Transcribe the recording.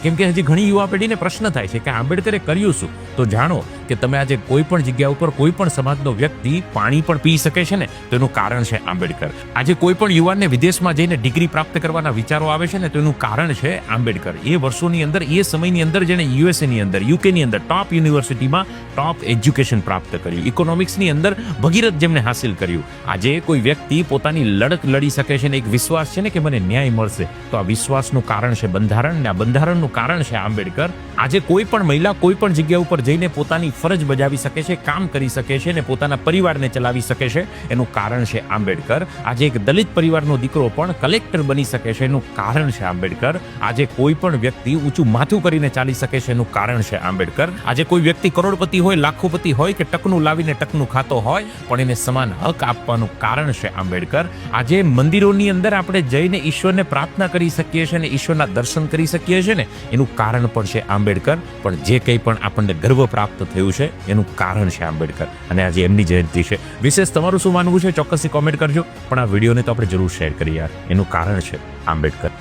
કેમ કે હજી ઘણી યુવા પેઢીને પ્રશ્ન થાય છે કે આંબેડકરે કર્યું શું? તો જાણો કે તમે આજે કોઈ પણ જગ્યા ઉપર કોઈ પણ સમાજનો વ્યક્તિ પાણી પણ પી શકે છે ને, તો એનું કારણ છે આંબેડકર. આજે કોઈ પણ યુવાનને વિદેશમાં જઈને ડિગ્રી પ્રાપ્ત કરવાના વિચારો આવે છે ને, તો એનું કારણ છે આંબેડકર. એ વર્ષોની અંદર, એ સમયની અંદર જેને યુએસએની અંદર, યુકેની અંદર ટોપ યુનિવર્સિટીમાં ટોપ એજ્યુકેશન પ્રાપ્ત કર્યું, ઇકોનોમિક્સની અંદર ભગીરથ જેમને હાસિલ કર્યું. આજે કોઈ વ્યક્તિ પોતાની લડત લડી શકે છે ને એક વિશ્વાસ છે ને કે મને ન્યાય મળશે, તો આ વિશ્વાસનું કારણ છે બંધારણ, ને આ બંધારણનું કારણ છે આંબેડકર. આજે કોઈ પણ મહિલા કોઈ પણ જગ્યા ઉપર જઈને પોતાની ફરજ બજાવી શકે છે, કામ કરી શકે છે ને પોતાના પરિવારને ચલાવી શકે છે, એનું કારણ છે આંબેડકર. આજે એક દલિત પરિવારનો દીકરો પણ કલેક્ટર બની શકે છે, એનું કારણ છે આંબેડકર. આજે કોઈ પણ વ્યક્તિ ઊંચું માથું કરીને ચાલી શકે છે, એનું કારણ છે આંબેડકર. આજે કોઈ વ્યક્તિ કરોડપતિ હોય, લાખોપતિ હોય કે ટકનું લાવીને ટકનું ખાતો હોય, પણ એને સમાન હક આપવાનું કારણ છે આંબેડકર. આજે મંદિરોની અંદર આપણે જઈને ઈશ્વરને પ્રાર્થના કરી શકીએ છીએ અને ઈશ્વરના દર્શન કરી શકીએ છીએ ને, એનું કારણ પણ છે આંબેડકર. પણ જે કંઈ પણ આપણને ગર્વ પ્રાપ્ત થયું છે એનું કારણ છે આંબેડકર, અને આજે એમની જયંતિ છે. વિશેષ તમારું શું માનવું છે ચોક્કસથી કોમેન્ટ કરજો, પણ આ વિડીયોને તો આપણે જરૂર શેર કરીએ યાર. એનું કારણ છે આંબેડકર.